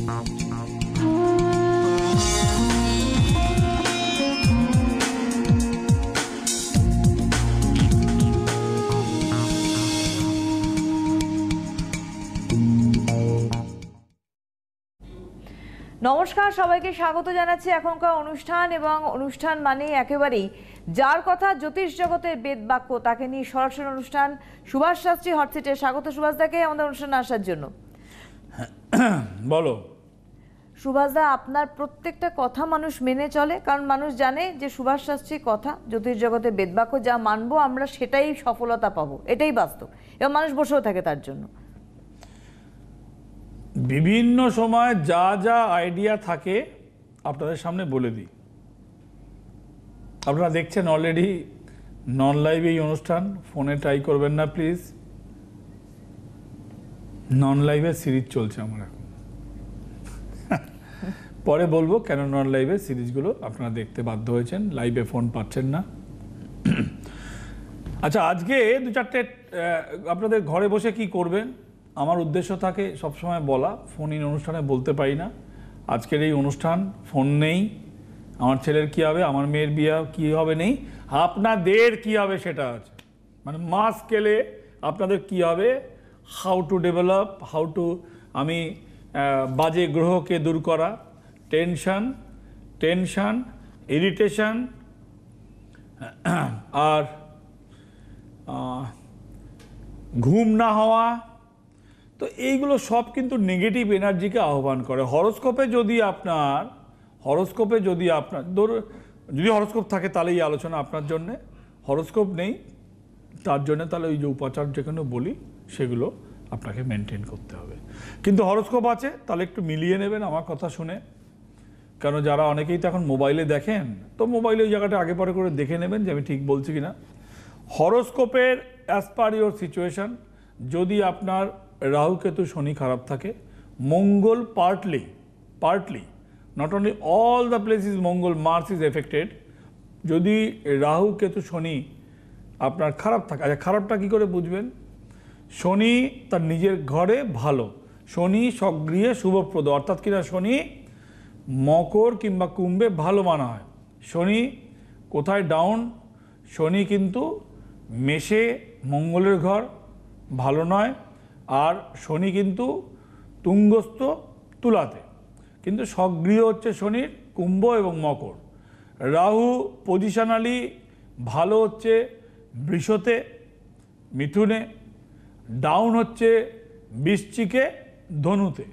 নমস্কার, সবাইকে স্বাগত জানাচ্ছি এখনকার অনুষ্ঠান। এবং অনুষ্ঠান মানে একেবারেই যার কথা জ্যোতিষ জগতের বেদ বাক্য, তাকে নিয়ে সরাসরি অনুষ্ঠান। সুভাষ শাস্ত্রী হটসিটে স্বাগত সুভাষদাকে আমাদের অনুষ্ঠানে আসার জন্য। বলো সুভাষদা, আপনার প্রত্যেকটা কথা মানুষ মেনে চলে, কারণ মানুষ জানে যে সুভাষ শাস্ত্রীর কথা জ্যোতিষ জগতের বেদ বাক্য, যা মানবো আমরা সেটাই সফলতা পাবো, এটাই বাস্তব, এবং মানুষ বসেও থাকে তার জন্য। বিভিন্ন সময় যা যা আইডিয়া থাকে আপনাদের সামনে বলে দিই। আপনারা দেখছেন অলরেডি নন লাইভ এই অনুষ্ঠান, ফোনে ট্রাই করবেন না প্লিজ। নন লাইভের সিরিজ চলছে আমার এখন, পরে বলবো কেন নন লাইভের সিরিজগুলো আপনারা দেখতে বাধ্য হয়েছেন, লাইভে ফোন পাচ্ছেন না। আচ্ছা, আজকে দু চারটে আপনাদের ঘরে বসে কি করবেন আমার উদ্দেশ্য থাকে সবসময় বলা, ফোন ইন অনুষ্ঠানে বলতে পারি না। আজকের এই অনুষ্ঠান ফোন নেই, আমার ছেলের কী হবে, আমার মেয়ের বিয়ে কী হবে নেই, আপনাদের কী হবে সেটা আছে। মানে মাস স্কেলে আপনাদের কী হবে, how to develop, how to আমি বাজে গ্রহকে দূর করা, টেনশন ইরিটেশন আর ঘুম না হওয়া, তো এইগুলো সব কিন্তু নেগেটিভ এনার্জিকে আহ্বান করে। হরোস্কোপে যদি আপনার যদি হরোস্কোপ থাকে তাহলে এই আলোচনা আপনার জন্যে, হরোস্কোপ নেই তার জন্য তাহলে ওই যে উপাচার যেখানে বলি সেগুলো আপনাকে মেনটেন করতে হবে। কিন্তু হরোস্কোপ আছে তাহলে একটু মিলিয়ে নেবেন আমার কথা শুনে, কেন যারা অনেকেই তো এখন মোবাইলে দেখেন, তো মোবাইলে ওই জায়গাটা আগে পরে করে দেখে নেবেন যে আমি ঠিক বলছি কিনা। হরোস্কোপের অ্যাজ পার ইউর সিচুয়েশন, যদি আপনার রাহু কেতু শনি খারাপ থাকে, Mangal partly not only all the places Mangal, Mars is affected. যদি রাহু কেতু শনি আপনার খারাপ থাকে, আচ্ছা খারাপটা কী করে বুঝবেন? শনি তার নিজের ঘরে ভালো, শনি সগৃহে শুভপ্রদ, অর্থাৎ কিনা শনি মকর কিংবা কুম্ভে ভালো মানা হয়। শনি কোথায় ডাউন? শনি কিন্তু মেষে মঙ্গলের ঘর, ভালো নয়। আর শনি কিন্তু তুঙ্গস্থ তুলাতে, কিন্তু সগৃহ হচ্ছে শনির কুম্ভ এবং মকর। রাহু পজিশনালি ভালো হচ্ছে বৃষতে, মিথুনে, ডাউন হচ্ছে বৃশ্চিকে, ধনুতে।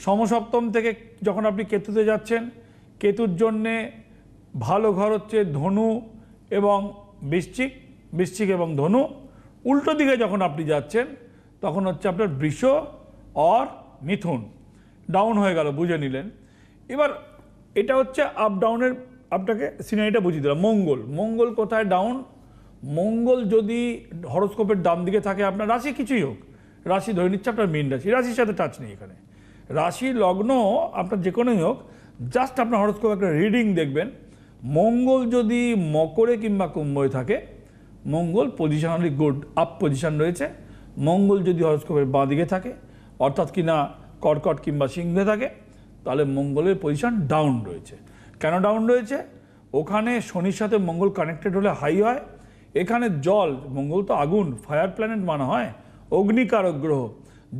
সমসপ্তম থেকে যখন আপনি কেতুতে যাচ্ছেন, কেতুর জন্যে ভালো ঘর হচ্ছে ধনু এবং বৃশ্চিক এবং ধনু। উল্টো দিকে যখন আপনি যাচ্ছেন তখন হচ্ছে আপনার বৃষ আর মিথুন, ডাউন হয়ে গেল, বুঝে নিলেন। এবার এটা হচ্ছে আপ ডাউনের, আপনাকে সিনারিটা বুঝিয়ে দিলাম। মঙ্গল কোথায় ডাউন? মঙ্গল যদি হরোস্কোপের ডান দিকে থাকে, আপনার রাশি কিছুই হোক, রাশি ধরে নিচ্ছে আপনার মীন রাশি, রাশির সাথে টাচ নেই এখানে, রাশি লগ্ন আপনার যে কোনোই হোক, জাস্ট আপনার হরোস্কোপ একটা রিডিং দেখবেন। মঙ্গল যদি মকরে কিংবা কুম্ভে থাকে, মঙ্গল পজিশনালি গুড, আপ পজিশন রয়েছে। মঙ্গল যদি হরোস্কোপের বাঁ দিকে থাকে, অর্থাৎ কিনা কর্কট কিংবা সিংহে থাকে, তাহলে মঙ্গলের পজিশন ডাউন রয়েছে। কেন ডাউন রয়েছে? ওখানে শনির সাথে মঙ্গল কানেক্টেড হলে হাই হয়। এখানে জল, মঙ্গল তো আগুন, ফায়ার প্ল্যানেট মানা হয়, অগ্নিকারক গ্রহ,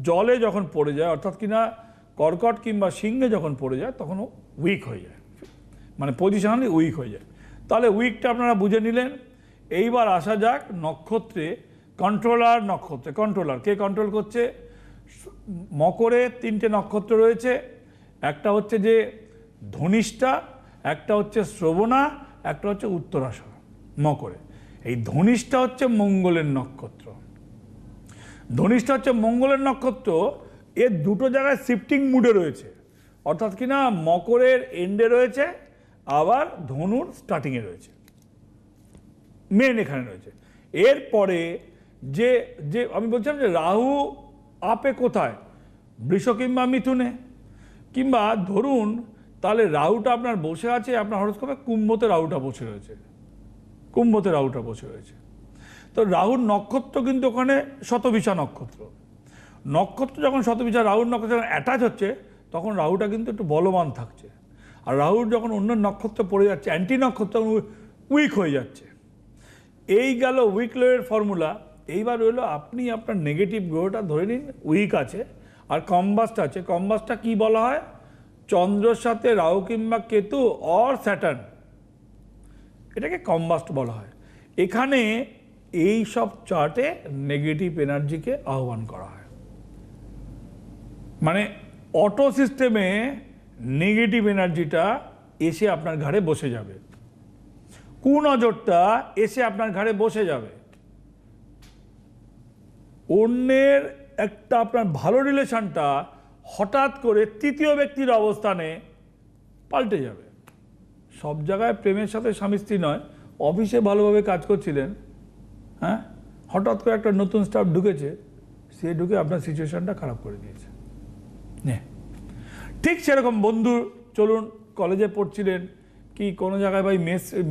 জলে যখন পড়ে যায়, অর্থাৎ কিনা কর্কট কিংবা সিংহে যখন পড়ে যায়, তখন ও উইক হয়ে যায়, মানে পজিশনালি উইক হয়ে যায়। তাহলে উইকটা আপনারা বুঝে নিলেন। এইবার আসা যাক নক্ষত্রে, কন্ট্রোলার কে কন্ট্রোল করছে? মকরে 3টে নক্ষত্র রয়েছে, একটা হচ্ছে যে ধনিষ্ঠা, একটা হচ্ছে শ্রবণা, একটা হচ্ছে উত্তরাষাঢ়া। মকরে এই ধনিষ্ঠা হচ্ছে মঙ্গলের নক্ষত্র, এর দুটো জায়গায় শিফটিং মুডে রয়েছে, অর্থাৎ কিনা মকরের এন্ডে রয়েছে, আবার ধনুর স্টার্টিংয়ে রয়েছে, মেন এখানে রয়েছে। এরপরে যে আমি বলছিলাম যে রাহু আপে কোথায়? বৃষ কিংবা মিথুনে, কিংবা ধরুন তাহলে রাহুটা আপনার বসে আছে আপনার হরোস্কোপে কুম্ভতে, রাহুটা বসে রয়েছে। তো রাহুর নক্ষত্র কিন্তু ওখানে শতভিষা নক্ষত্র যখন শতভিষা রাহুর নক্ষত্র যখন অ্যাটাচ হচ্ছে, তখন রাহুটা কিন্তু একটু বলবান থাকছে। আর রাহু যখন অন্য নক্ষত্রে পড়ে যাচ্ছে, অ্যান্টি নক্ষত্র উইক হয়ে যাচ্ছে। এই গেল উইক লোয়ের ফর্মুলা। এইবার হলো আপনি আপনার নেগেটিভ গ্রহটা ধরে নিন উইক আছে, আর কম্বাস্ট আছে। কম্বাস্টটা কি বলা হয়? চন্দ্রের সাথে রাহু কিংবা কেতু অর স্যাটার্ন, এটাকে কম্বাস্ট বলা হয়। এখানে এই সব চার্টে নেগেটিভ এনার্জিকে আহ্বান করা হয়। মানে অটো সিস্টেমে নেগেটিভ এনার্জিটা এসে আপনার ঘাড়ে বসে যাবে, কুনজরটা এসে আপনার ঘাড়ে বসে যাবে। অন্যের একটা আপনার ভালো রিলেশনটা হঠাৎ করে তৃতীয় ব্যক্তির অবস্থানে পাল্টে যাবে। সব জায়গায় প্রেমের সাথে স্বামী স্ত্রী নয়, অফিসে ভালোভাবে কাজ করছিলেন, হ্যাঁ, হঠাৎ করে একটা নতুন স্টাফ ঢুকেছে, সে ঢুকে আপনার সিচুয়েশনটা খারাপ করে দিয়েছে। ঠিক সেরকম বন্ধু, চলুন কলেজে পড়ছিলেন কি কোনো জায়গায় ভাই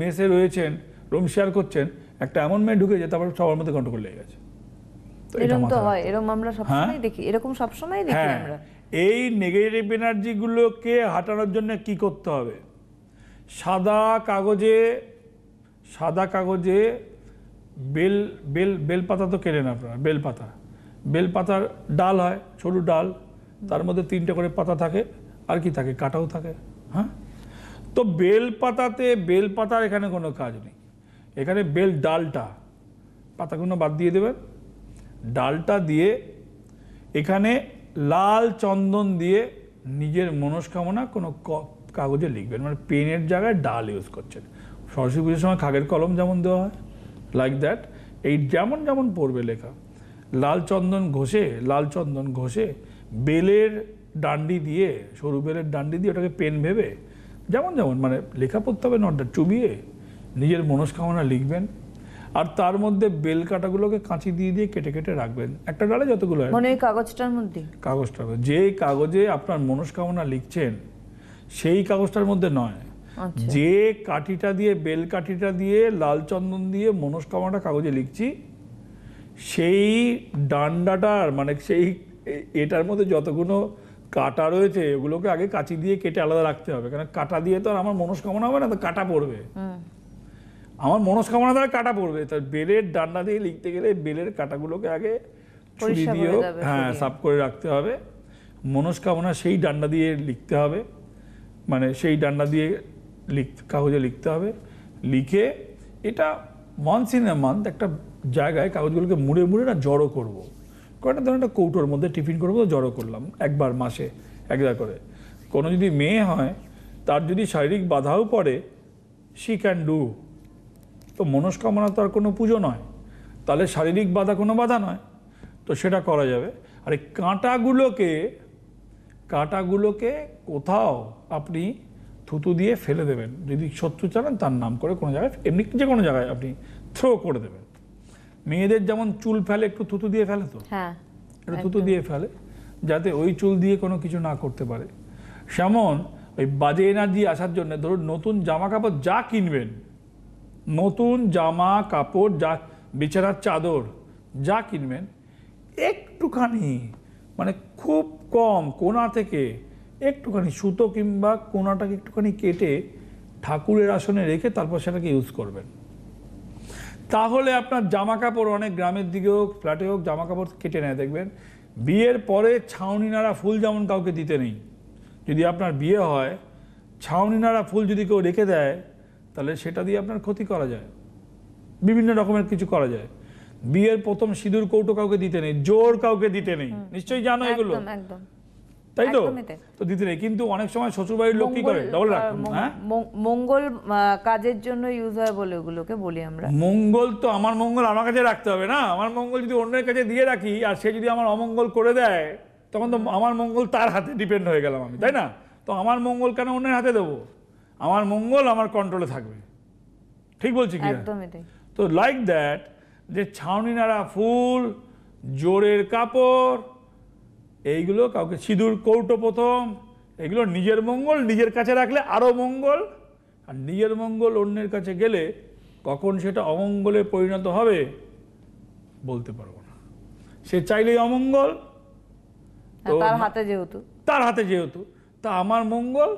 মেসে রয়েছেন, রুম শেয়ার করছেন, একটা এমন মেয়ে ঢুকেছে তারপর সবার মধ্যে গন্ডগোল লেগে গেছে। এরকম তো হয়, এরকম আমরা সবসময় দেখি, এরকম সবসময় দেখি আমরা। এই নেগেটিভ এনার্জিগুলোকে হাঁটানোর জন্য কি করতে হবে? সাদা কাগজে বেলপাতা তো কেনেন আপনারা, বেলপাতার ডাল হয়, সরু ডাল, তার মধ্যে 3টে করে পাতা থাকে, আর কি থাকে, কাটাও থাকে। হ্যাঁ, তো বেলপাতার এখানে কোনো কাজ নেই। এখানে ডালটা, পাতাগুলো বাদ দিয়ে দেবেন, ডালটা দিয়ে এখানে লাল চন্দন দিয়ে নিজের মনস্কামনা কোনো কাগজে লিখবেন। মানে পেনের জায়গায় ডাল ইউজ করছেন। সরস্বতী পুজোর সময় খাগের কলম যেমন দেওয়া হয়, লাইক দ্যাট, এই যেমন পড়বে লেখা, লাল চন্দন ঘষে বেলের ডান্ডি দিয়ে, সরু বেলের ডান্ডি দিয়ে ওটাকে পেন ভেবে যেমন মানে লেখা পড়তে হবে, নটা চুবিয়ে নিজের মনস্কামনা লিখবেন। আর তার মধ্যে বেল কাটাগুলোকে কাঁচি দিয়ে কেটে রাখবেন, একটা ডালে যতগুলো হয়, মানে ওই কাগজটার মধ্যে, যে কাগজে আপনার মনস্কামনা লিখছেন সেই কাগজটার মধ্যে নয়, যে কাঠিটা দিয়ে, বেল কাঠিটা দিয়ে, লাল চন্দন দিয়ে মনস্কামনাটা কাগজে লিখছি, সেই ডান্ডাটার মানে সেই এটার মধ্যে যতগুলো কাটা রয়েছে ওগুলোকে আগে কাঁচি দিয়ে কেটে আলাদা রাখতে হবে। কারণ কাটা দিয়ে তো আর আমার মনস্কামনা হবে না, তো কাটা পড়বে, আমার মনস্কামনা দ্বারা কাটা পড়বে। তার বেলের ডান্ডা দিয়ে লিখতে গেলে বেলের কাটাগুলোকে আগে ছুরি দিয়েও সাফ করে রাখতে হবে। মনস্কামনা সেই ডান্ডা দিয়ে লিখতে হবে, মানে সেই ডান্ডা দিয়ে কাগজে লিখতে হবে। লিখে এটা মান্থ ইন এ মান্থ একটা জায়গায় কাগজগুলোকে মুড়ে না জড়ো করবো। কয়েকটা ধরুন একটা কৌটোর মধ্যে টিফিন করবো, জড়ো করলাম একবার মাসে একবার করে। কোনো যদি মেয়ে হয়, তার যদি শারীরিক বাধাও পড়ে, শি ক্যান ডু। তো মনস্কামনা তো আর কোনো পুজো নয়, তাহলে শারীরিক বাধা কোনো বাধা নয়, তো সেটা করা যাবে। আর এই কাঁটাগুলোকে কোথাও আপনি থুতু দিয়ে ফেলে দেবেন। যদি শত্রু চালান তার নাম করে কোনো জায়গায়, এমনি যে কোনো জায়গায় আপনি থ্রো করে দেবেন। মেয়েদের যেমন চুল ফেলে একটু থুতু দিয়ে ফেলে, তো একটু থুতু দিয়ে ফেলে, যাতে ওই চুল দিয়ে কোনো কিছু না করতে পারে। সেমন ওই বাজে এনার্জি আসার জন্য ধরুন নতুন জামা কাপড় যা কিনবেন, নতুন জামা কাপড় যা, বিছানার চাদর যা কিনবেন, একটুখানি মানে খুব কম কোণা থেকে একটুখানি সুতো কিংবা কোণাটাকে একটুখানি কেটে ঠাকুরের আসনে রেখে তারপর সেটাকে ইউজ করবেন। তাহলে আপনার জামা কাপড়, অনেক গ্রামের দিকে হোক ফ্ল্যাটে হোক জামা কাপড় কেটে নেয়, দেখবেন বিয়ের পরে ছাউনি নাড়া ফুল যেমন কাউকে দিতে নেই। যদি আপনার বিয়ে হয়, ছাউনি নাড়া ফুল যদি কেউ রেখে দেয়, তাহলে সেটা দিয়ে আপনার ক্ষতি করা যায়, বিভিন্ন রকমের কিছু করা যায়। বিয়ের প্রথম সিঁদুর কৌটো কাউকে দিতে নেই, জোর কাউকে দিতে নেই, নিশ্চয়ই জানো এগুলো, তাই তো? তো দিতে নেই, কিন্তু অনেক সময় শ্বশুরবাড়ির লোক কি করে, ডবল রাখুন। হ্যাঁ, মঙ্গল কাজের জন্য ইউজ হয় বলে ওগুলোকে বলি আমরা। মঙ্গল তো আমার মঙ্গল আমার কাছে রাখতে হবে না। আমার মঙ্গল যদি অন্যের কাছে দিয়ে রাখি আর সে যদি আমার অমঙ্গল করে দেয়, তখন তো আমার মঙ্গল তার হাতে ডিপেন্ড হয়ে গেলাম আমি, তাই না? তো আমার মঙ্গল কেন অন্যের হাতে দেবো? আমার মঙ্গল আমার কন্ট্রোলে থাকবে, ঠিক বলছি কি? তো লাইক দ্যাট, যে ছাউনি নাড়া ফুল, জোরের কাপড়, এইগুলো কাউকে, সিঁদুর কৌটো প্রথম, এগুলো নিজের মঙ্গল নিজের কাছে রাখলে আরও মঙ্গল। আর নিজের মঙ্গল অন্যের কাছে গেলে কখন সেটা অমঙ্গলে পরিণত হবে বলতে পারবো না। সে চাইলেই অমঙ্গল, তার হাতে যেহেতু তা আমার মঙ্গল,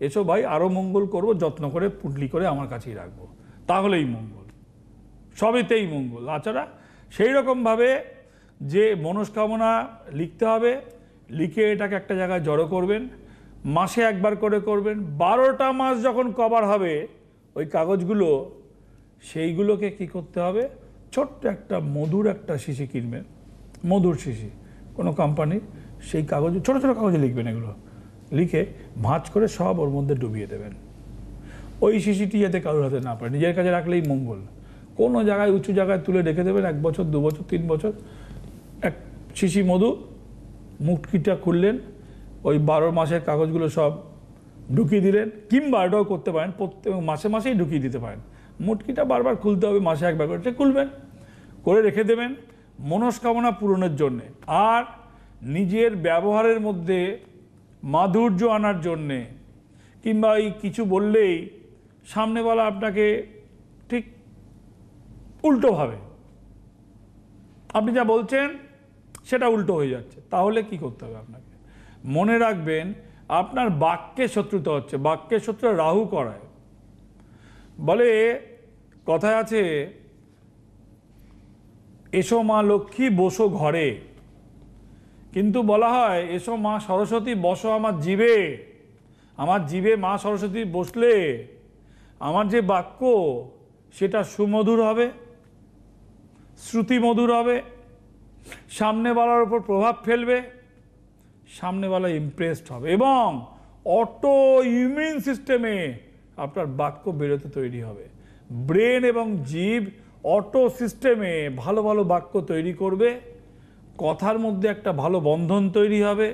এসো ভাই আরও মঙ্গল করব, যত্ন করে পুটলি করে আমার কাছেই রাখবো, তাহলেই মঙ্গল, সবেতেই মঙ্গল। তাছাড়া সেই রকমভাবে যে মনস্কামনা লিখতে হবে, লিখে এটাকে একটা জায়গায় জড়ো করবেন, মাসে একবার করে করবেন। 12টা মাস যখন কভার হবে ওই কাগজগুলো, সেইগুলোকে কি করতে হবে, ছোট্ট একটা মধুর একটা শিশি কিনবেন, মধুর শিশি কোনো কোম্পানির, সেই কাগজে ছোটো ছোটো কাগজে লিখবেন, এগুলো লিখে ভাঁজ করে সব ওর মধ্যে ডুবিয়ে দেবেন। ওই শিশিটি যাতে কারোর হাতে না পারে, নিজের কাছে রাখলেই মঙ্গল। কোনো জায়গায় উঁচু জায়গায় তুলে রেখে দেবেন, 1 বছর 2 বছর 3 বছর, এক শিশি মধু, মুটকিটা খুললেন, ওই 12 মাসের কাগজগুলো সব ঢুকিয়ে দিলেন, কিংবা এটাও করতে পারেন প্রত্যেক মাসে মাসেই ঢুকিয়ে দিতে পারেন। মুটকিটা বারবার খুলতে হবে, মাসে একবার করে খুলবেন, করে রেখে দেবেন মনস্কামনা পূরণের জন্যে। আর নিজের ব্যবহারের মধ্যে মাধুর্য আনার জন্যে, কিংবা এই কিছু বললেই সামনেওয়ালা আপনাকে ঠিক উল্টোভাবে, আপনি যা বলছেন সেটা উল্টো হয়ে যাচ্ছে, তাহলে কি করতে হবে আপনাকে? মনে রাখবেন আপনার বাক্যে শত্রুতা হচ্ছে, বাক্যের শত্রু রাহু করায়। বলে কথায় আছে, এসো মা লক্ষ্মী বসো ঘরে, কিন্তু বলা হয় এসো মা সরস্বতী বসো আমার জীবে। আমার জীবে মা সরস্বতী বসলে আমার যে বাক্য সেটা সুমধুর হবে, শ্রুতিমধুর হবে, সামনেওয়ালার উপর প্রভাব ফেলবে, সামনেওয়ালা ইমপ্রেসড হবে, এবং অটো ইমিউন সিস্টেমে আপনার বাক্য বেরোতে তৈরি হবে। ব্রেন এবং জিভ অটো সিস্টেমে ভালো ভালো বাক্য তৈরি করবে, কথার মধ্যে একটা ভালো বন্ধন তৈরি হবে।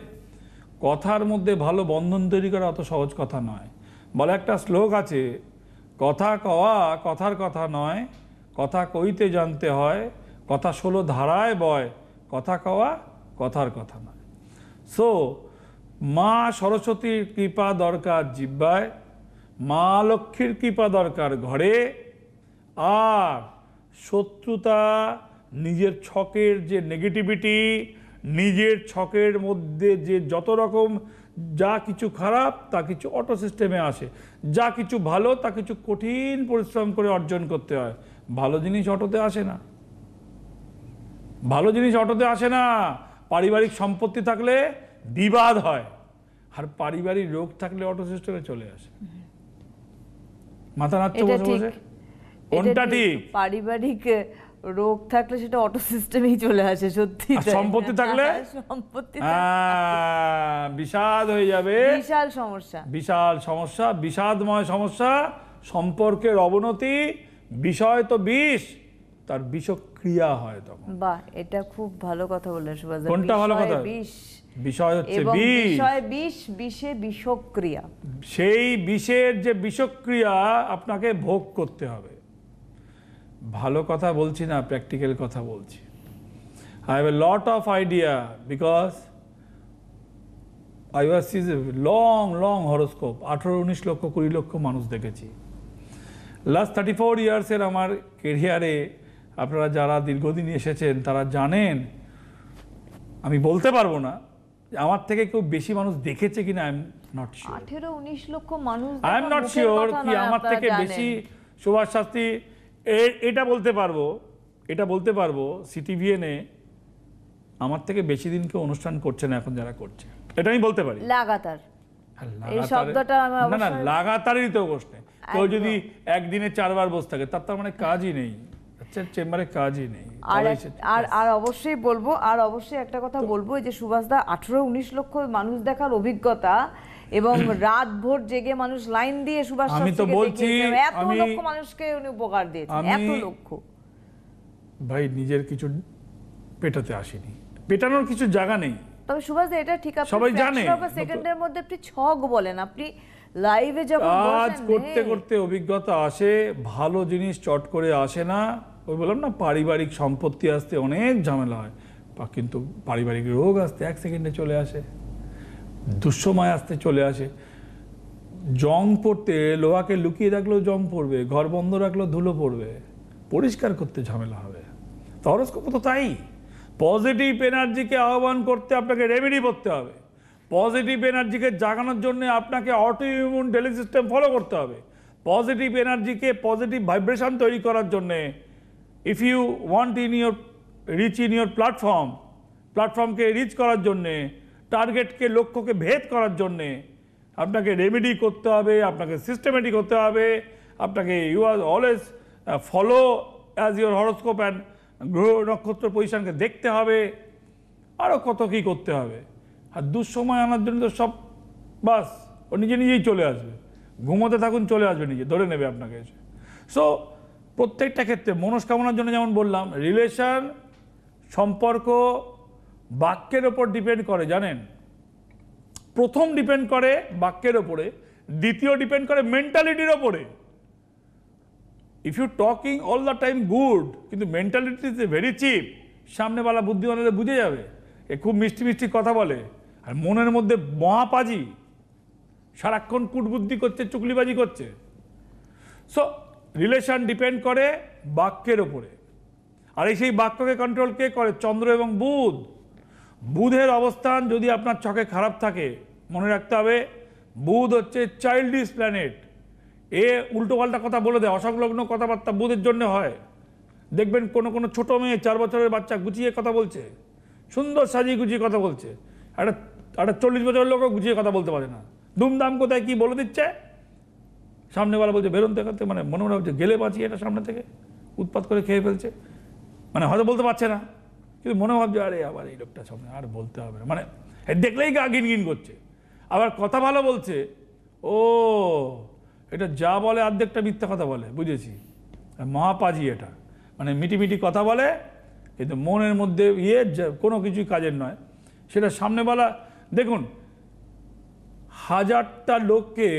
কথার মধ্যে ভালো বন্ধন তৈরি করা অত সহজ কথা নয়। বলে একটা শ্লোক আছে, কথা কওয়া কথার কথা নয়, কথা কইতে জানতে হয়, কথা 16 ধারায় বয়, কথা কওয়া কথার কথা নয়। সো মা সরস্বতীর কৃপা দরকার জিহ্বায়, মা লক্ষ্মীর কৃপা দরকার ঘরে, আর শত্রুতা, নিজের ছকের যে নেগেটিভিটি, নিজের ছকের মধ্যে যে যত রকম যা কিছু খারাপ তা কিছু অটো সিস্টেমে আসে, যা কিছু ভালো তা কিছু কঠিন পরিশ্রম করে অর্জন করতে হয়। ভালো জিনিস অটোতে আসে না, ভালো জিনিস অটোতে আসে না। পারিবারিক সম্পত্তি থাকলে বিবাদ হয়, আর পারিবারিক রোগ থাকলে অটো সিস্টেমে চলে আসে। মাথা নাড়ছে বসে বসে, কোনটা ঠিক? পারিবারিক রোগ থাকলে সেটা অটো সিস্টেমেই চলে আসে, সত্যি। সম্পত্তি থাকলে সম্পত্তি বিষাদ হয়ে যাবে, বিশাল সমস্যা, বিশাল সমস্যা, বিষাদময় সমস্যা, সম্পর্কের অবনতি, বিষয় তো বিষ, তার বিষক্রিয়া হয় তখন। বাহ, এটা খুব ভালো কথা বললেন সুভাষ। কোনটা ভালো কথা? বিষ, বিষয় হচ্ছে এবং বিষ, বিষয় বিষ, বিষে বিষক্রিয়া। সেই বিষের যে বিষক্রিয়া আপনাকে ভোগ করতে হবে। ভালো কথা বলছি না, প্র্যাকটিক্যাল কথা বলছি। I have a lot of idea because I was sees a long horoscope, 18-19 লক্ষ 20 লক্ষ মানুষ দেখেছি। লাস্ট 34 ইয়ার্সের আমার কেরিয়ারে আপনারা যারা দীর্ঘদিন এসেছেন তারা জানেন, আমি বলতে পারবো না আমার থেকে কেউ বেশি মানুষ দেখেছে কিনা, আই এম নট শিওর। 18-19 লক্ষ মানুষ, আই এম নট শিওর কি আমার থেকে বেশি সুভাষ শাস্ত্রী, এটা বলতে পারবো, এটা বলতে পারবো সিটিভিএনে আমার থেকে বেশি দিন কেউ অনুষ্ঠান করছে না এখন যারা করছে, এটা আমি বলতে পারি। লাগাতার, এই শব্দটা আমি না না, লাগাতারই তো বসতে, কেউ যদি একদিনে 4 বার বসে থাকে তার মানে কাজই নেই, চেম্বারে কাজই নেই। আর অবশ্যই বলবো, আর অবশ্যই একটা কথা বলবো, যে সুভাষদা 18-19 লক্ষ মানুষ দেখার অভিজ্ঞতা, এবং রাত ভোর জেগে মানুষ লাইন দিয়ে সুভাষ আমি তো বলছি, এত লক্ষ মানুষকে উনি উপকার দিয়েছেন, এত লক্ষ। ভাই নিজের কিছু পেটাতে আসেনি, পেটানোর কিছু জায়গা নেই। তবে সুভাষদা এটা ঠিক, আপনি সবাই জানে সেকেন্ডের মধ্যে আপনি ছক বলেন, আপনি লাইভে যখন কাজ করতে করতে অভিজ্ঞতা আসে, ভালো জিনিস চট করে আসে না। ওই বললাম না, পারিবারিক সম্পত্তি আসতে অনেক ঝামেলা হয়, কিন্তু পারিবারিক রোগ আসতে 1 সেকেন্ডে চলে আসে, দুঃসময় আসতে চলে আসে। জং পড়তে লোহাকে লুকিয়ে রাখলেও জং পড়বে, ঘর বন্ধ রাখলেও ধুলো পড়বে, পরিষ্কার করতে ঝামেলা হবে। হরোস্কোপ তো তাই, পজিটিভ এনার্জিকে আহ্বান করতে আপনাকে রেমেডি করতে হবে, পজিটিভ এনার্জিকে জাগানোর জন্য আপনাকে auto immune daily system follow করতে হবে। পজিটিভ এনার্জিকে পজিটিভ ভাইব্রেশন তৈরি করার জন্যে if you want reach in your প্ল্যাটফর্মকে রিচ করার জন্যে, টার্গেটকে লক্ষ্যকে ভেদ করার জন্যে আপনাকে রেমেডি করতে হবে, আপনাকে সিস্টেমেটিক হতে হবে, আপনাকে you are always follow as your horoscope and গ্রহ নক্ষত্র পজিশনকে দেখতে হবে, আরও কত কী করতে হবে। আর দুঃসময় আনার জন্য তো সব বাস ও নিজেই চলে আসবে, ঘুমোতে থাকুন চলে আসবে, নিজে ধরে নেবে আপনাকে এসে। সো প্রত্যেকটা ক্ষেত্রে মনস্কামনার জন্য যেমন বললাম, রিলেশন সম্পর্ক বাক্যের ওপর ডিপেন্ড করে, জানেন। প্রথম ডিপেন্ড করে বাক্যের ওপরে, দ্বিতীয় ডিপেন্ড করে মেন্টালিটির ওপরে। If you talking all the time good, কিন্তু মেন্টালিটি ইজ ভেরি চিপ, সামনেওয়ালা বুদ্ধিমান হলে বুঝে যাবে এ খুব মিষ্টি মিষ্টি কথা বলে, আর মনের মধ্যে মহাপাজি, সারাক্ষণ কুটবুদ্ধি করছে, চুগলিবাজি করছে। সো রিলেশন ডিপেন্ড করে বাক্যের ওপরে, আর এই সেই বাক্যকে কন্ট্রোল কে করে? চন্দ্র এবং বুধ। বুধের অবস্থান যদি আপনার ছকে খারাপ থাকে, মনে রাখতে হবে বুধ হচ্ছে চাইল্ডিশ প্ল্যানেট। এ উল্টোপাল্টা কথা বলে দেয়, অসংলগ্ন কথাবার্তা বুধের জন্য হয়। দেখবেন কোনো কোনো ছোটো মেয়ে 4 বছরের বাচ্চা গুছিয়ে কথা বলছে, সুন্দর সাজিয়ে গুছিয়ে কথা বলছে, একটা 40 বছরের লোকও গুছিয়ে কথা বলতে পারে না, দুমদাম কোথায় কি বলে দিচ্ছে, সামনেওয়ালা বলছে বেরোন দেখাতে, মানে মনে মনে হচ্ছে গেলে বাঁচিয়ে এটা সামনে থেকে উৎপাত করে খেয়ে ফেলছে, মানে হয়তো বলতে পারছে না, কিন্তু মনে ভাবছে আরে আবার এই লোকটা সামনে আর বলতে হবে না, মানে দেখলেই গা গিনগিন করছে। আবার কথা ভালো বলছে, ও এটা যা বলে অর্ধেকটা মিথ্যা কথা বলে, বুঝেছি, মহাপাজি এটা, মানে মিটি মিটি কথা বলে কিন্তু মনের মধ্যে কোনো কিছুই কাজের নয়। সেটা সামনেওয়ালা দেখুন, 1000টা লোককে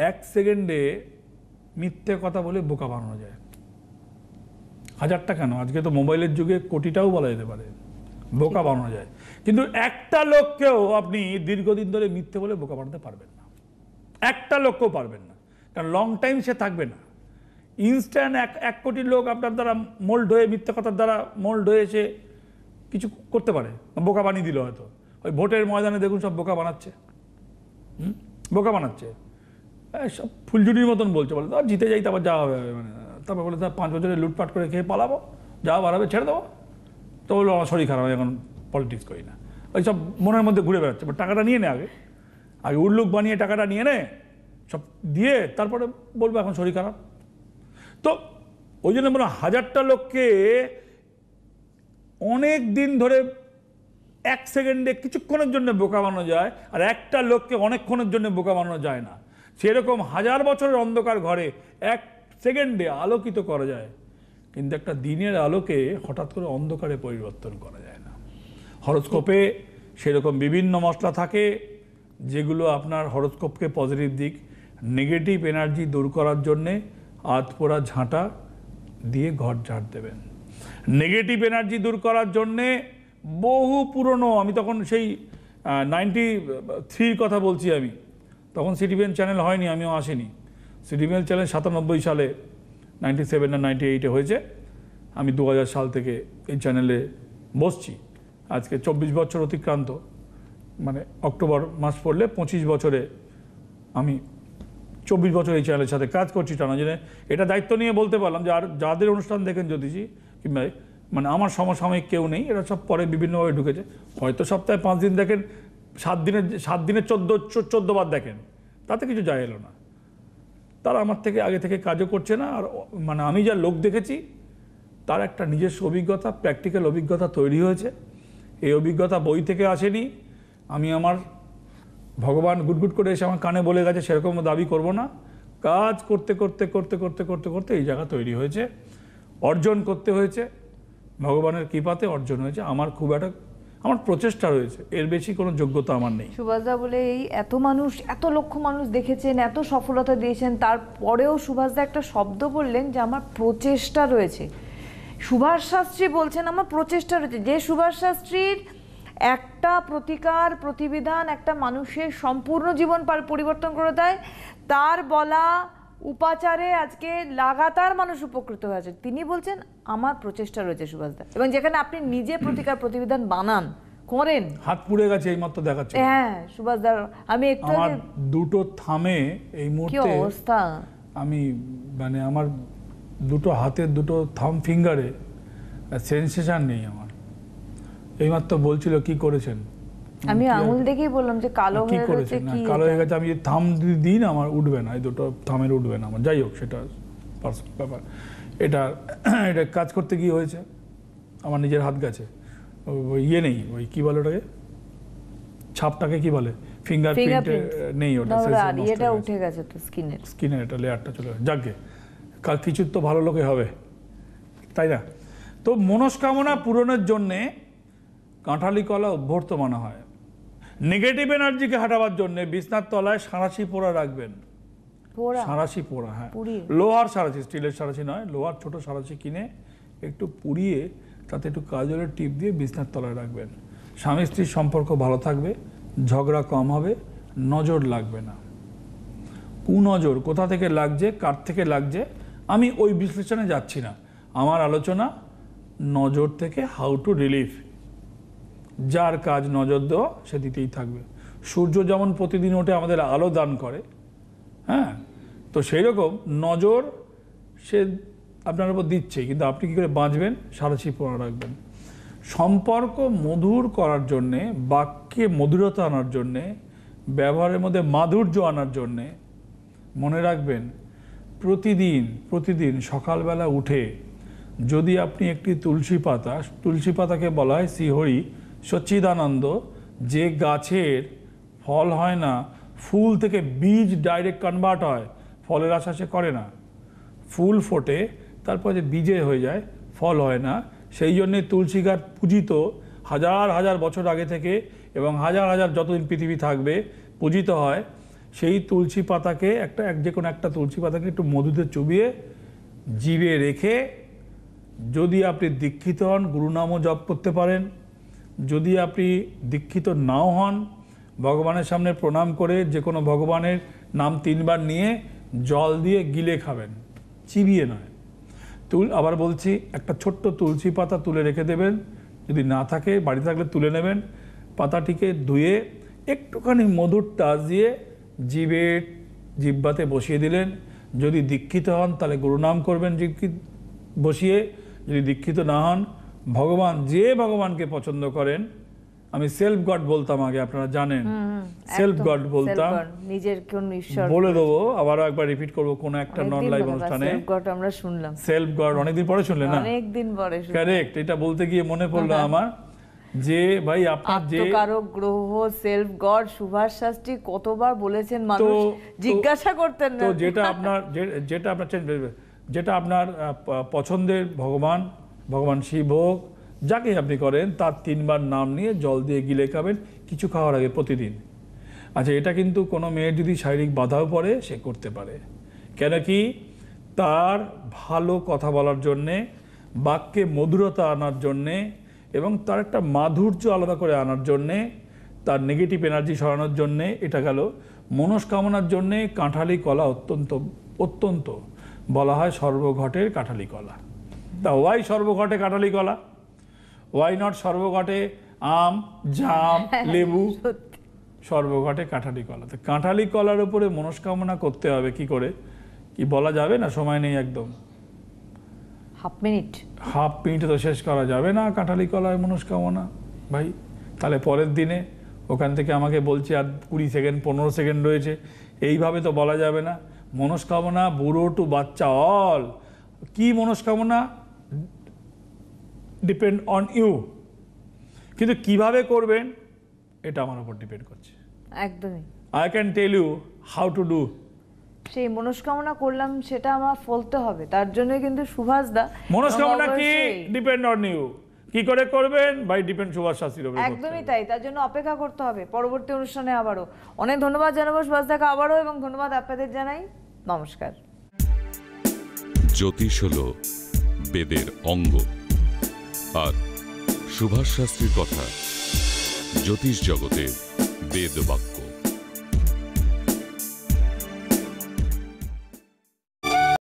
1 সেকেন্ডে মিথ্যে কথা বলে বোকা বানানো যায়। 1000টা কেন, আজকে তো মোবাইলের যুগে কোটিটাও বলা যেতে পারে, বোকা বানানো যায়। কিন্তু একটা লোককেও আপনি দীর্ঘদিন ধরে মিথ্যে বলে বোকা বানাতে পারবেন না, একটা লোককেও পারবেন না, কারণ লং টাইম সে থাকবে না। ইনস্ট্যান্ট 1 কোটি লোক আপনার দ্বারা মোল্ড হয়ে, মিথ্যে কথার দ্বারা মোল্ড হয়ে সে কিছু করতে পারে, বোকা বানিয়ে দিল হয়তো। ওই ভোটের ময়দানে দেখুন সব বোকা বানাচ্ছে, বোকা বানাচ্ছে, সব ফুলঝুরির মতন বলছে, বলে জিতে যাই তারপর যা হবে, মানে তারপর বলে 5 বছরে লুটপাট করে খেয়ে পালাবো, যা বাড়াবে ছেড়ে দেবো, তো বললো আমার শরীর খারাপ, এখন পলিটিক্স করি না, ওই সব মনের মধ্যে ঘুরে বেড়াচ্ছে। টাকাটা নিয়ে নে, আগে উল্লুক বানিয়ে টাকাটা নিয়ে নে, সব দিয়ে তারপরে বলবো এখন শরীর খারাপ। তো ওই জন্য বলো 1000টা লোককে অনেক দিন ধরে 1 সেকেন্ডে কিছুক্ষণের জন্য বোকা বানানো যায়, আর একটা লোককে অনেকক্ষণের জন্য বোকা বানানো যায় না। সেরকম 1000 বছরের অন্ধকার ঘরে 1 সেকেন্ডে আলোকিত করা যায়, কিন্তু একটা দিনের আলোকে হঠাৎ করে অন্ধকারে পরিবর্তন করা যায় না। হরোস্কোপে সেরকম বিভিন্ন মশলা থাকে যেগুলো আপনার হরোস্কোপকে পজিটিভ দিক, নেগেটিভ এনার্জি দূর করার জন্যে আধপোড়া ঝাঁটা দিয়ে ঘর ঝাড় দেবেন। নেগেটিভ এনার্জি দূর করার জন্যে বহু পুরনো, আমি তখন সেই 93 কথা বলছি, আমি তখন সিটিভিএন চ্যানেল হয়নি, আমিও আসিনি। সিটিভিএন চ্যানেল 97 সালে 97 না 98-এ হয়েছে। আমি 2000 সাল থেকে এই চ্যানেলে বসছি, আজকে 24 বছর অতিক্রান্ত, মানে অক্টোবর মাস পড়লে 25 বছরে আমি 24 বছর এই চ্যানেলের সাথে কাজ করছি টানা। জেনে এটা দায়িত্ব নিয়ে বলতে পারলাম যে আর যাদের অনুষ্ঠান দেখেন জ্যোতিষী কিংবা মানে আমার সমসাময়িক কেউ নেই, এরা সব পরে বিভিন্নভাবে ঢুকেছে, হয়তো সপ্তাহে 5 দিন দেখেন, 7 দিনে 14 বার দেখেন, তাতে কিছু যায় এলো না। তারা আমার থেকে আগে থেকে কাজও করছে না, আর মানে আমি যা লোক দেখেছি তার একটা নিজস্ব অভিজ্ঞতা, প্র্যাকটিক্যাল অভিজ্ঞতা তৈরি হয়েছে। এই অভিজ্ঞতা বই থেকে আসেনি, আমি আমার ভগবান গুটগুট করে এসে আমার কানে বলে গেছে সেরকম দাবি করব না। কাজ করতে করতে করতে করতে করতে করতে এই জায়গা তৈরি হয়েছে, অর্জন করতে হয়েছে, ভগবানের কৃপাতে অর্জন হয়েছে। আমার খুব একটা আমার প্রচেষ্টা রয়েছে, এর বেশি কোনো যোগ্যতা আমার নেই। সুভাষদা বলে এই এত মানুষ, এত লক্ষ মানুষ দেখেছেন, এত সফলতা দিয়েছেন, তারপরেও সুভাষদা একটা শব্দ বললেন যে আমার প্রচেষ্টা রয়েছে। সুভাষ শাস্ত্রী বলছেন আমার প্রচেষ্টা রয়েছে। যে সুভাষ শাস্ত্রীর একটা প্রতিকার, প্রতিবিধান একটা মানুষের সম্পূর্ণ জীবন পরিবর্তন করে দেয়, তার বলা উপাচারে আজকে লাগাতার মানুষ উপকৃত হয়েছে, তিনি বলছেন আমার প্রচেষ্টা রয়েছে সুভাষদা। এবং যেখানে আপনি নিজে প্রতিকার প্রতিবিধান বানান, করেন? হাত পুড়ে গেছে এইমাত্র দেখাচ্ছে। হ্যাঁ সুভাষ দা, আমি একটু আমার দুটো থামে এই কি মুহূর্তে অবস্থা, আমি মানে আমার দুটো হাতের দুটো থাম ফিঙ্গারে সেন্সেশন নেই আমার। এইমাত্র বলছিল কি করেছেন, আমি আঙুল দেখেই বললাম যে কালো কি হয়ে গেছে। করেছেন না কি কালো হয়ে গেছে। আমি যদি থাম দিই না আমার উঠবে না, এই দুটো থামের উঠবে না আমার। যাই হোক সেটা পার্সোনাল ব্যাপার। এটা এটা কাজ করতে গিয়ে হয়েছে, আমার নিজের হাত গেছে। ওই ইয়ে নেই, ওই কি বলে ওটাকে, ছাপটাকে কি বলে, ফিঙ্গারপ্রিন্ট নেই ওটা, এটা উঠে গেছে তো স্কিনের এটা লেয়ারটা চলে গেছে। যাকে কাল কিছু তো ভালো লোকে হবে, তাই না? তো মনস্কামনা পূরণের জন্যে কাঁঠালি কলা অভ্যর্থ মানা হয়। নেগেটিভ এনার্জিকে হাঁটাবার জন্য বিছনার তলায় সাঁড়াশি পোড়া রাখবেন। সাঁড়াশি পোড়া, হ্যাঁ, লোহার সাঁড়াশি, স্টিলের সাঁড়াশি নয়, লোহার ছোট সাঁড়াশি কিনে একটু পুড়িয়ে তাতে একটু কাজলের টিপ দিয়ে বিছনার তলায় রাখবেন। স্বামী স্ত্রীর সম্পর্ক ভালো থাকবে, ঝগড়া কম হবে, নজর লাগবে না। কুনজর কোথা থেকে লাগছে, কার থেকে লাগছে, আমি ওই বিশ্লেষণে যাচ্ছি না। আমার আলোচনা নজর থেকে, হাউ টু রিলিভ। যার কাজ নজর দেওয়া সে দিতেই থাকবে। সূর্য যেমন প্রতিদিন ওঠে আমাদের আলো দান করে, হ্যাঁ, তো সেই রকম নজর সে আপনার উপর দিচ্ছে, কিন্তু আপনি কী করে বাঁচবেন, সাঁড়াশি পোড়া রাখবেন। সম্পর্ক মধুর করার জন্যে, বাক্যে মধুরতা আনার জন্যে, ব্যবহারের মধ্যে মাধুর্য আনার জন্যে মনে রাখবেন প্রতিদিন সকালবেলা উঠে যদি আপনি একটি তুলসী পাতাকে বলা হয় শ্রীহরি সচ্চিদানন্দ, যে গাছের ফল হয় না, ফুল থেকে বীজ ডাইরেক্ট কনভার্ট হয়, ফলের আশা সে করে না। ফুল ফোটে তারপর যে বীজে হয়ে যায়, ফল হয় না। সেই জন্যে তুলসী গাছ পূজিত হাজার হাজার বছর আগে থেকে, এবং হাজার হাজার যতদিন পৃথিবী থাকবে পূজিত হয়। সেই তুলসী পাতাকে যে কোনো একটা তুলসী পাতাকে একটু মধুতে চুবিয়ে জিভে রেখে, যদি আপনি দীক্ষিত হন গুরুনামও জপ করতে পারেন। যদি আপনি দীক্ষিত নাও হন, ভগবানের সামনে প্রণাম করে যে কোনো ভগবানের নাম 3 বার নিয়ে জল দিয়ে গিলে খাবেন, চিবিয়ে নয়। আবার বলছি, একটা ছোট্ট তুলসী পাতা তুলে রেখে দেবেন, যদি না থাকে বাড়িতে থাকলে তুলে নেবেন। পাতাটিকে ধুয়ে একটুখানি মধুর টাচ দিয়ে জিহ্বাতে বসিয়ে দিলেন। যদি দীক্ষিত হন তাহলে গুরুনাম করবেন বসিয়ে। যদি দীক্ষিত না হন, যে ভগবানকে পছন্দ করেন, আমি সেলফ গড বলতাম আগে, আপনারা জানেন, সেলফ গড বলতাম, নিজের কোন ঈশ্বর বলে দেবো। আবারও একবার রিপিট করবো কোন একটা নন লাইভ অনুষ্ঠানে, আমরা শুনলাম সেলফ গড, অনেকদিন পরে শুনলেন না? অনেকদিন পরে। কারেক্ট, এটা বলতে গিয়ে মনে পড়লো আমার যে ভাই আপনার যে আত্মকারক গ্রহ, সেলফ গড, সুভাষ শাস্ত্রী কতবার বলেছেন, মানুষ জিজ্ঞাসা করতেন না। তো যেটা আপনার পছন্দের ভগবান শিব হোক, যাকে আপনি করেন, তার 3 বার নাম নিয়ে জল দিয়ে গিলে খাবেন কিছু খাওয়ার আগে প্রতিদিন। আচ্ছা, এটা কিন্তু কোনো মেয়ের যদি শারীরিক বাধাও পড়ে সে করতে পারে। কেন কি, তার ভালো কথা বলার জন্যে, বাক্যে মধুরতা আনার জন্যে, এবং তার একটা মাধুর্য আলাদা করে আনার জন্যে, তার নেগেটিভ এনার্জি সরানোর জন্যে। এটা গেল মনস্কামনার জন্যে কাঁঠালি কলা অত্যন্ত বলা হয় সর্বঘটের কাঁঠালি কলা। তা ওয়াই সর্বঘটে কাঁঠালি কলা, ওয়াই নট সর্বঘটে আম, জাম, লেবু, সর্বঘটে কাঁঠালি কলা। তো কাঁঠালি কলার উপরে মনস্কামনা করতে হবে কি করে, কি বলা যাবে না? সময় নেই একদম। হাফ মিনিটে তো শেষ করা যাবে না কাঁঠালি কলায় মনস্কামনা ভাই। তাহলে পরের দিনে ওখান থেকে আমাকে বলছে আর 20 সেকেন্ড 15 সেকেন্ড রয়েছে, এইভাবে তো বলা যাবে না। মনস্কামনা বুড়ো টু বাচ্চা অল, কি মনস্কামনা ডিপেন্ড অন ইউ, কিন্তু কিভাবে করবেন এটা আমার উপর ডিপেন্ড করছে। একদমই, I can tell you how to do. সেই মনস্কামনা করলাম সেটা আমার ফলতে হবে, তার জন্য কিন্তু সুভাষ দা মনস্কামনা কি ডিপেন্ড অন ইউ, কি করে করবেন ভাই ডিপেন্ড সুভাষ শাস্ত্রীর উপর। একদমই তাই, তার জন্য অপেক্ষা করতে হবে পরবর্তী অনুষ্ঠানে আবারও। অনেক ধন্যবাদ জানাবো সুভাষ দাকে আবারও, এবং ধন্যবাদ আপনাদের জানাই। নমস্কার। জ্যোতিষ হলো বেদের অঙ্গ, আর সুভাষ শাস্ত্রীর কথা জ্যোতিষ জগতের বেদ বাক্য।